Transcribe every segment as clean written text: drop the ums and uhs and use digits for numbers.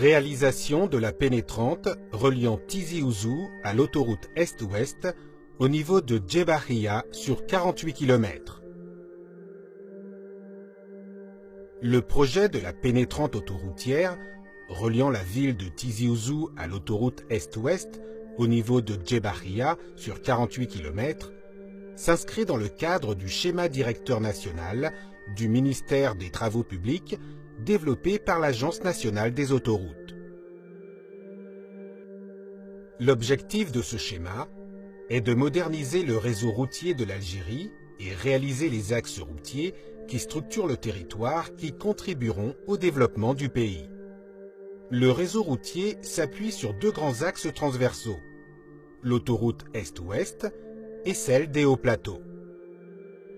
Réalisation de la pénétrante reliant Tizi Ouzou à l'autoroute Est-Ouest au niveau de Djebahia sur 48 km. Le projet de la pénétrante autoroutière reliant la ville de Tizi Ouzou à l'autoroute Est-Ouest au niveau de Djebahia sur 48 km s'inscrit dans le cadre du schéma directeur national du ministère des Travaux publics développé par l'Agence nationale des autoroutes. L'objectif de ce schéma est de moderniser le réseau routier de l'Algérie et réaliser les axes routiers qui structurent le territoire qui contribueront au développement du pays. Le réseau routier s'appuie sur deux grands axes transversaux, l'autoroute Est-Ouest et celle des hauts plateaux.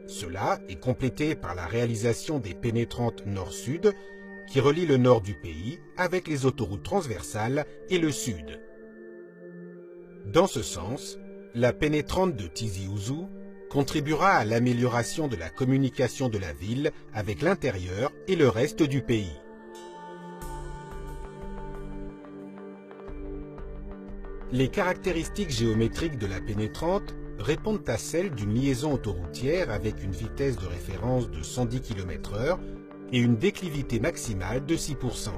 Cela est complété par la réalisation des pénétrantes nord-sud qui relient le nord du pays avec les autoroutes transversales et le sud. Dans ce sens, la pénétrante de Tizi Ouzou contribuera à l'amélioration de la communication de la ville avec l'intérieur et le reste du pays. Les caractéristiques géométriques de la pénétrante répondent à celles d'une liaison autoroutière avec une vitesse de référence de 110 km/h et une déclivité maximale de 6%.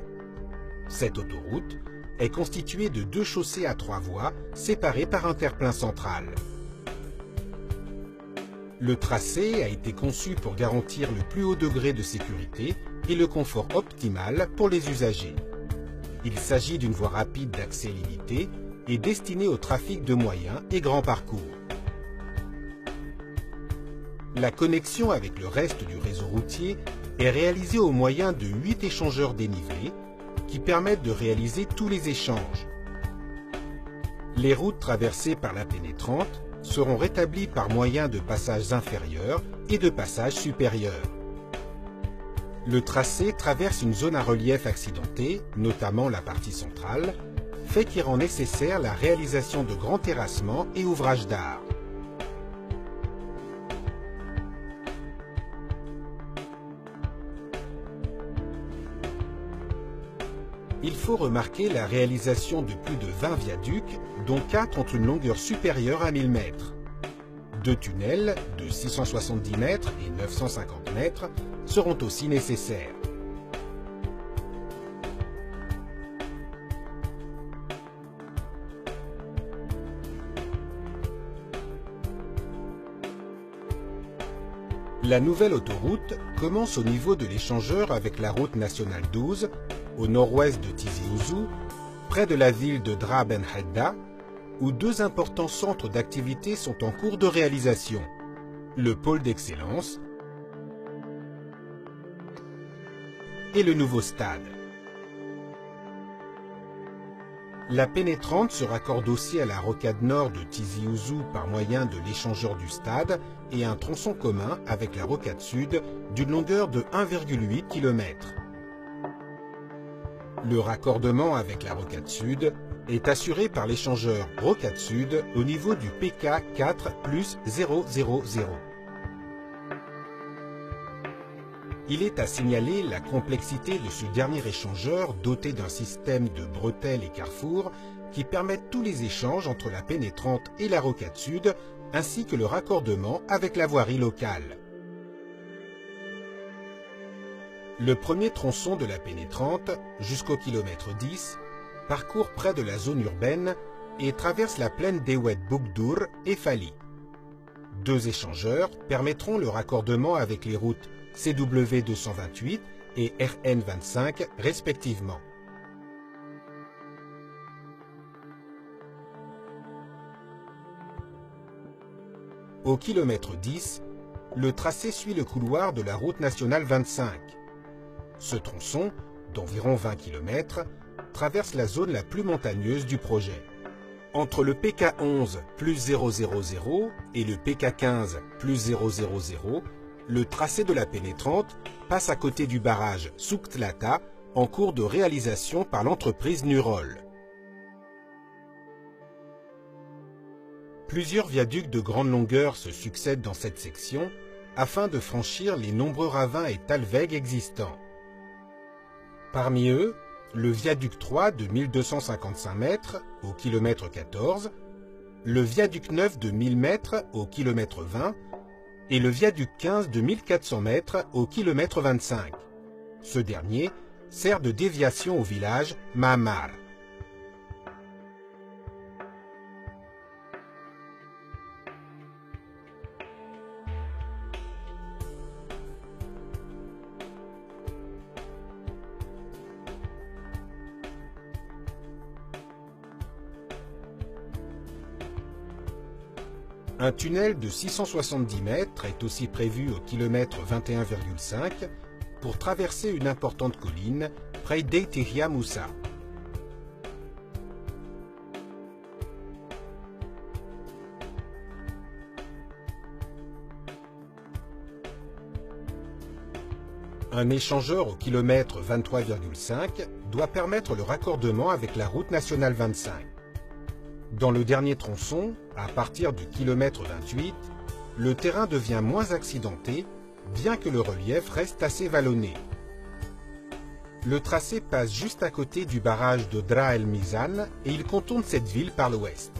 Cette autoroute est constituée de deux chaussées à 3 voies séparées par un terre-plein central. Le tracé a été conçu pour garantir le plus haut degré de sécurité et le confort optimal pour les usagers. Il s'agit d'une voie rapide d'accès limité et destinée au trafic de moyens et grands parcours. La connexion avec le reste du réseau routier est réalisée au moyen de 8 échangeurs dénivelés qui permettent de réaliser tous les échanges. Les routes traversées par la pénétrante seront rétablies par moyen de passages inférieurs et de passages supérieurs. Le tracé traverse une zone à relief accidenté, notamment la partie centrale, fait qui rend nécessaire la réalisation de grands terrassements et ouvrages d'art. Il faut remarquer la réalisation de plus de 20 viaducs, dont 4 ont une longueur supérieure à 1000 mètres. 2 tunnels de 670 mètres et 950 mètres seront aussi nécessaires. La nouvelle autoroute commence au niveau de l'échangeur avec la route nationale 12, au nord-ouest de Tizi Ouzou, près de la ville de Dra Ben Hedda, où deux importants centres d'activité sont en cours de réalisation, le pôle d'excellence et le nouveau stade. La pénétrante se raccorde aussi à la rocade nord de Tizi Ouzou par moyen de l'échangeur du stade et un tronçon commun avec la rocade sud d'une longueur de 1,8 km. Le raccordement avec la rocade sud est assuré par l'échangeur rocade sud au niveau du PK 4+000. Il est à signaler la complexité de ce dernier échangeur doté d'un système de bretelles et carrefours qui permettent tous les échanges entre la pénétrante et la rocade sud ainsi que le raccordement avec la voirie locale. Le premier tronçon de la pénétrante, jusqu'au kilomètre 10, parcourt près de la zone urbaine et traverse la plaine d'Ewed Bougdour et Fali. Deux échangeurs permettront le raccordement avec les routes CW 228 et RN 25 respectivement. Au kilomètre 10, le tracé suit le couloir de la route nationale 25. Ce tronçon, d'environ 20 km, traverse la zone la plus montagneuse du projet. Entre le PK 11+000 et le PK 15+000, le tracé de la pénétrante passe à côté du barrage Souktlata en cours de réalisation par l'entreprise Nurol. Plusieurs viaducs de grande longueur se succèdent dans cette section afin de franchir les nombreux ravins et talwegs existants. Parmi eux, le viaduc 3 de 1255 mètres au kilomètre 14, le viaduc 9 de 1000 mètres au kilomètre 20 et le viaduc 15 de 1400 mètres au kilomètre 25. Ce dernier sert de déviation au village Maamar. Un tunnel de 670 mètres est aussi prévu au kilomètre 21,5 pour traverser une importante colline près d'Eitirya Moussa. Un échangeur au kilomètre 23,5 doit permettre le raccordement avec la route nationale 25. Dans le dernier tronçon, à partir du kilomètre 28, le terrain devient moins accidenté, bien que le relief reste assez vallonné. Le tracé passe juste à côté du barrage de Dra El Mizan et il contourne cette ville par l'ouest.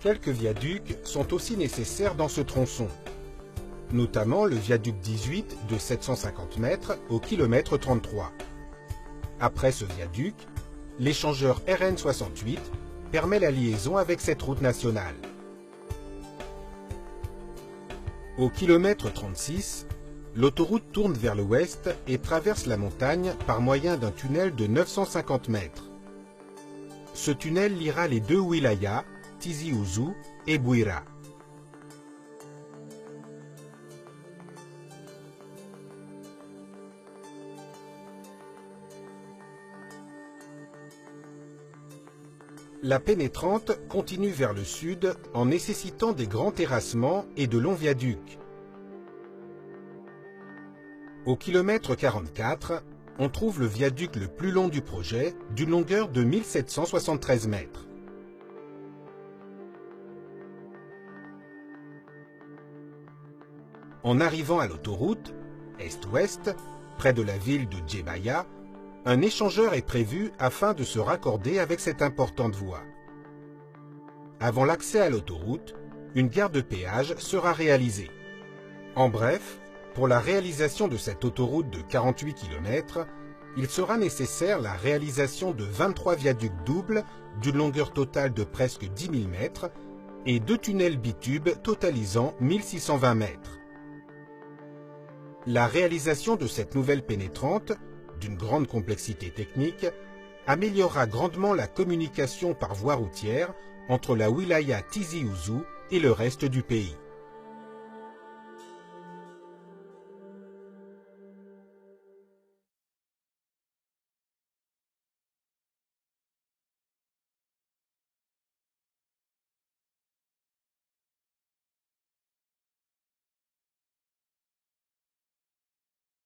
Quelques viaducs sont aussi nécessaires dans ce tronçon, notamment le viaduc 18 de 750 mètres au kilomètre 33. Après ce viaduc, l'échangeur RN68 permet la liaison avec cette route nationale. Au kilomètre 36, l'autoroute tourne vers l'ouest et traverse la montagne par moyen d'un tunnel de 950 mètres. Ce tunnel liera les deux wilayas, Tizi Ouzou et Bouira. La pénétrante continue vers le sud en nécessitant des grands terrassements et de longs viaducs. Au kilomètre 44, on trouve le viaduc le plus long du projet, d'une longueur de 1773 mètres. En arrivant à l'autoroute, est-ouest, près de la ville de Djebaya, un échangeur est prévu afin de se raccorder avec cette importante voie. Avant l'accès à l'autoroute, une gare de péage sera réalisée. En bref, pour la réalisation de cette autoroute de 48 km, il sera nécessaire la réalisation de 23 viaducs doubles d'une longueur totale de presque 10 000 mètres et 2 tunnels bitubes totalisant 1620 mètres. La réalisation de cette nouvelle pénétrante, d'une grande complexité technique, améliorera grandement la communication par voie routière entre la wilaya Tizi Ouzou et le reste du pays.